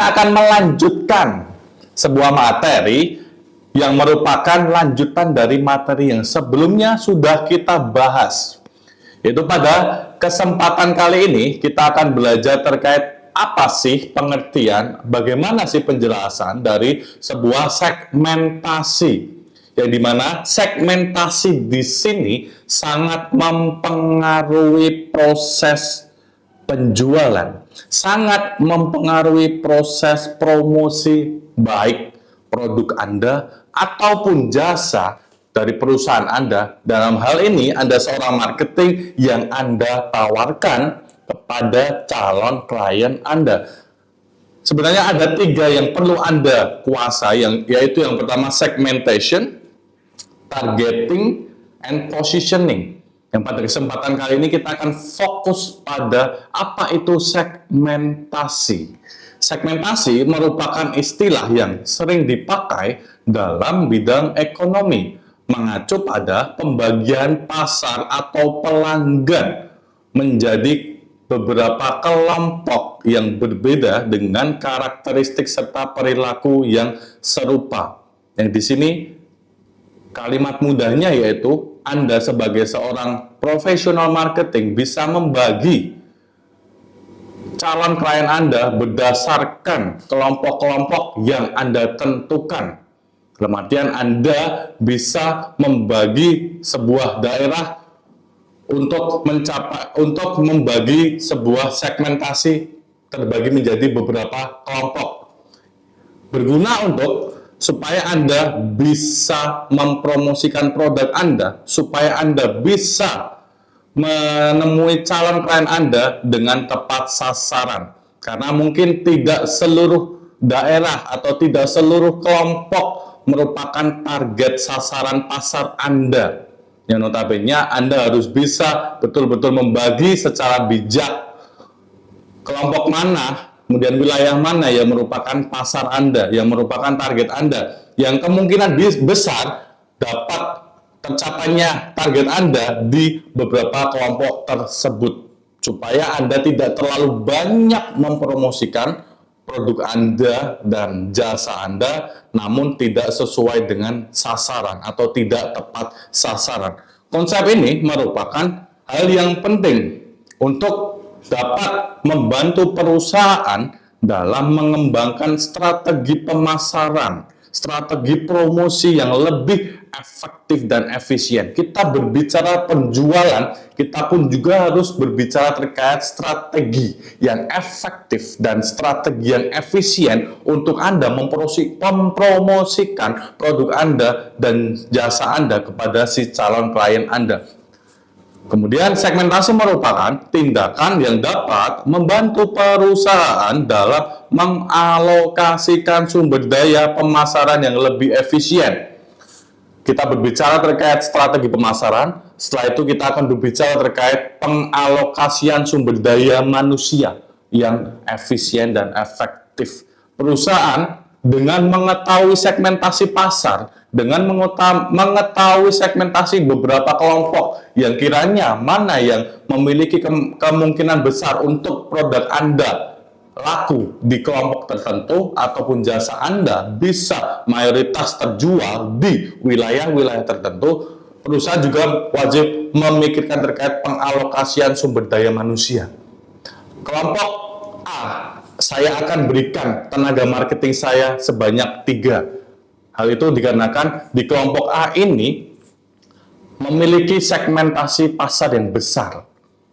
kita akan melanjutkan sebuah materi yang merupakan lanjutan dari materi yang sebelumnya sudah kita bahas. Yaitu pada kesempatan kali ini kita akan belajar terkait apa sih pengertian, bagaimana sih penjelasan dari sebuah segmentasi. Yang dimana segmentasi di sini sangat mempengaruhi proses penjualan, sangat mempengaruhi proses promosi baik produk Anda ataupun jasa dari perusahaan Anda. Dalam hal ini, Anda seorang marketing yang Anda tawarkan kepada calon klien Anda. Sebenarnya ada 3 yang perlu Anda kuasai, yaitu yang pertama segmentation, targeting, and positioning. Yang pada kesempatan kali ini kita akan fokus pada apa itu segmentasi. Segmentasi merupakan istilah yang sering dipakai dalam bidang ekonomi, mengacu pada pembagian pasar atau pelanggan menjadi beberapa kelompok yang berbeda dengan karakteristik serta perilaku yang serupa. Yang di sini kalimat mudahnya yaitu Anda sebagai seorang profesional marketing bisa membagi calon klien Anda berdasarkan kelompok-kelompok yang Anda tentukan. Dalam artian Anda bisa membagi sebuah daerah untuk membagi sebuah segmentasi terbagi menjadi beberapa kelompok. Berguna supaya Anda bisa mempromosikan produk Anda, supaya Anda bisa menemui calon klien Anda dengan tepat sasaran. Karena mungkin tidak seluruh daerah atau tidak seluruh kelompok merupakan target sasaran pasar Anda. Yang notabene Anda harus bisa betul-betul membagi secara bijak kelompok mana, kemudian wilayah mana yang merupakan pasar Anda, yang merupakan target Anda, yang kemungkinan besar dapat tercapainya target Anda di beberapa kelompok tersebut, supaya Anda tidak terlalu banyak mempromosikan produk Anda dan jasa Anda, namun tidak sesuai dengan sasaran atau tidak tepat sasaran. Konsep ini merupakan hal yang penting untuk dapat membantu perusahaan dalam mengembangkan strategi pemasaran, strategi promosi yang lebih efektif dan efisien. Kita berbicara penjualan, kita pun juga harus berbicara terkait strategi yang efektif dan strategi yang efisien untuk Anda mempromosikan produk Anda dan jasa Anda kepada si calon klien Anda. Kemudian segmentasi merupakan tindakan yang dapat membantu perusahaan dalam mengalokasikan sumber daya pemasaran yang lebih efisien. Kita berbicara terkait strategi pemasaran, setelah itu kita akan berbicara terkait pengalokasian sumber daya manusia yang efisien dan efektif. Perusahaan dengan mengetahui segmentasi pasar, dengan mengetahui segmentasi beberapa kelompok yang kiranya mana yang memiliki kemungkinan besar untuk produk Anda laku di kelompok tertentu ataupun jasa Anda bisa mayoritas terjual di wilayah-wilayah tertentu, perusahaan juga wajib memikirkan terkait pengalokasian sumber daya manusia. Kelompok A, saya akan berikan tenaga marketing saya sebanyak 3. Hal itu dikarenakan di kelompok A ini memiliki segmentasi pasar yang besar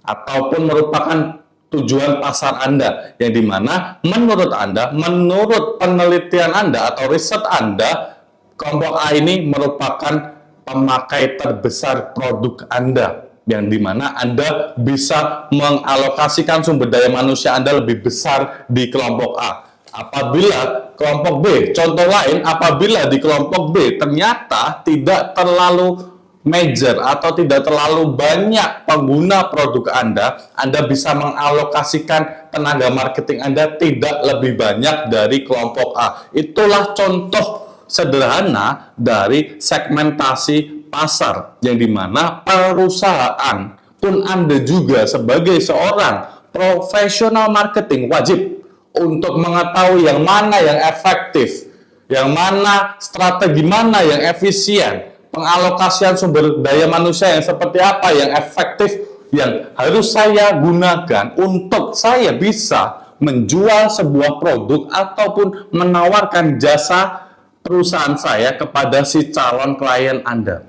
ataupun merupakan tujuan pasar Anda, yang dimana menurut Anda, menurut penelitian Anda atau riset Anda, kelompok A ini merupakan pemakai terbesar produk Anda, yang dimana Anda bisa mengalokasikan sumber daya manusia Anda lebih besar di kelompok A. Apabila kelompok B, contoh lain, apabila di kelompok B ternyata tidak terlalu major atau tidak terlalu banyak pengguna produk Anda bisa mengalokasikan tenaga marketing Anda tidak lebih banyak dari kelompok A. Itulah contoh sederhana dari segmentasi pasar, yang dimana perusahaan pun Anda juga sebagai seorang profesional marketing wajib untuk mengetahui yang mana yang efektif, yang mana strategi mana yang efisien, pengalokasian sumber daya manusia yang seperti apa yang efektif yang harus saya gunakan untuk saya bisa menjual sebuah produk ataupun menawarkan jasa perusahaan saya kepada si calon klien Anda.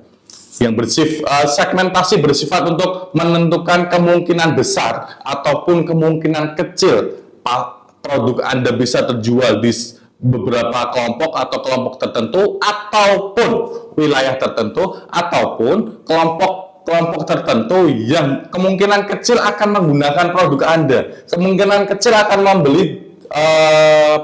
Yang segmentasi bersifat untuk menentukan kemungkinan besar ataupun kemungkinan kecil produk Anda bisa terjual di beberapa kelompok atau kelompok tertentu ataupun wilayah tertentu ataupun kelompok tertentu yang kemungkinan kecil akan menggunakan produk Anda, kemungkinan kecil akan membeli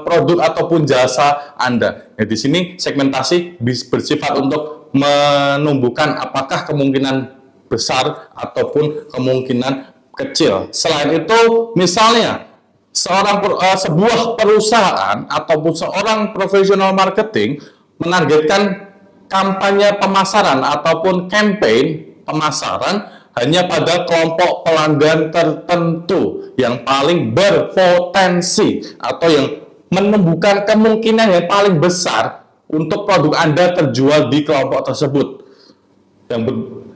produk ataupun jasa Anda. Nah, di sini segmentasi bersifat untuk menumbuhkan apakah kemungkinan besar ataupun kemungkinan kecil. Selain itu, misalnya sebuah perusahaan ataupun seorang profesional marketing menargetkan kampanye pemasaran ataupun campaign pemasaran hanya pada kelompok pelanggan tertentu yang paling berpotensi atau yang menumbuhkan kemungkinan yang paling besar untuk produk Anda terjual di kelompok tersebut.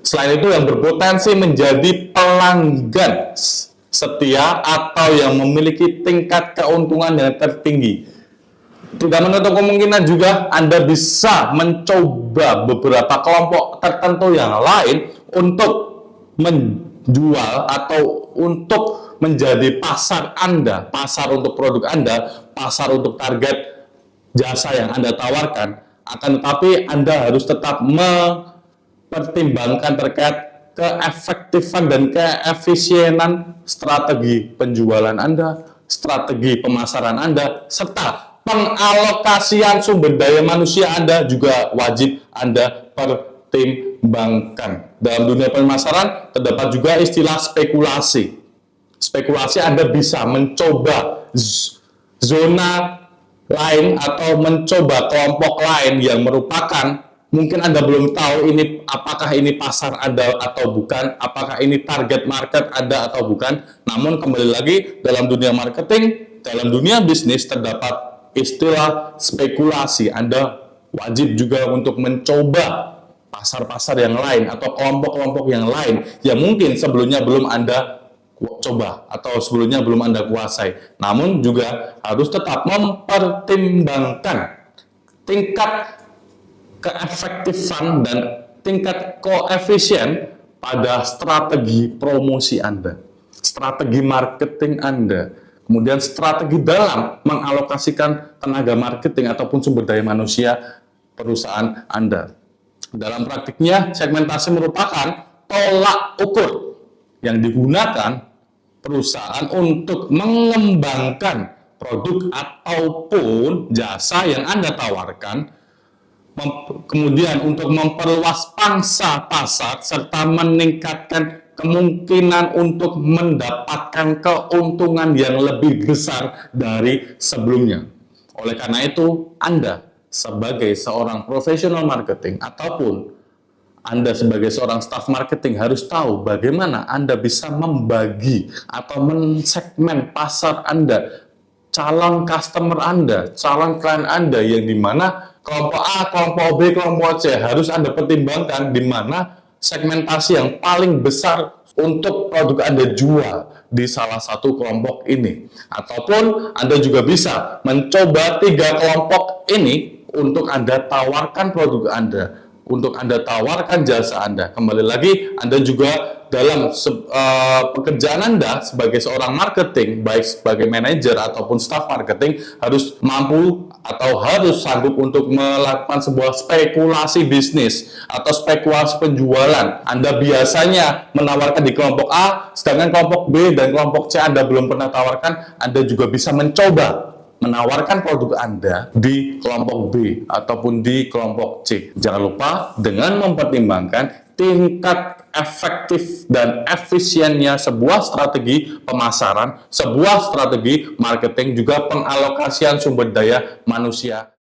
Selain itu, yang berpotensi menjadi pelanggan setia atau yang memiliki tingkat keuntungan yang tertinggi. Tidak menutup kemungkinan juga Anda bisa mencoba beberapa kelompok tertentu yang lain untuk menjual atau untuk menjadi pasar Anda, pasar untuk produk Anda, pasar untuk target jasa yang Anda tawarkan. Akan tetapi Anda harus tetap mempertimbangkan terkait keefektifan dan keefisienan strategi penjualan Anda, strategi pemasaran Anda, serta pengalokasian sumber daya manusia Anda juga wajib Anda pertimbangkan. Dalam dunia pemasaran terdapat juga istilah spekulasi. Spekulasi Anda bisa mencoba zona lain atau mencoba kelompok lain yang merupakan mungkin Anda belum tahu ini apakah ini pasar Anda atau bukan, apakah ini target market Anda atau bukan. Namun kembali lagi, dalam dunia marketing, dalam dunia bisnis terdapat istilah spekulasi. Anda wajib juga untuk mencoba pasar-pasar yang lain atau kelompok-kelompok yang lain yang mungkin sebelumnya belum Anda coba atau sebelumnya belum Anda kuasai. Namun juga harus tetap mempertimbangkan tingkat keefektifan dan tingkat koefisien pada strategi promosi Anda, strategi marketing Anda, kemudian strategi dalam mengalokasikan tenaga marketing ataupun sumber daya manusia perusahaan Anda. Dalam praktiknya, segmentasi merupakan tolak ukur yang digunakan perusahaan untuk mengembangkan produk ataupun jasa yang Anda tawarkan, kemudian untuk memperluas pangsa pasar serta meningkatkan kemungkinan untuk mendapatkan keuntungan yang lebih besar dari sebelumnya. Oleh karena itu, Anda sebagai seorang profesional marketing ataupun Anda sebagai seorang staff marketing harus tahu bagaimana Anda bisa membagi atau mensegmen pasar Anda, calon customer Anda, calon klien Anda yang dimana kelompok A, kelompok B, kelompok C harus Anda pertimbangkan di mana segmentasi yang paling besar untuk produk Anda jual di salah satu kelompok ini. Ataupun Anda juga bisa mencoba 3 kelompok ini untuk Anda tawarkan produk Anda, untuk Anda tawarkan jasa Anda. Kembali lagi, Anda juga dalam pekerjaan Anda sebagai seorang marketing, baik sebagai manajer ataupun staff marketing, harus mampu atau harus sanggup untuk melakukan sebuah spekulasi bisnis atau spekulasi penjualan. Anda biasanya menawarkan di kelompok A, sedangkan kelompok B dan kelompok C Anda belum pernah tawarkan. Anda juga bisa mencoba menawarkan produk Anda di kelompok B ataupun di kelompok C. Jangan lupa dengan mempertimbangkan tingkat efektif dan efisiennya sebuah strategi pemasaran, sebuah strategi marketing, juga pengalokasian sumber daya manusia.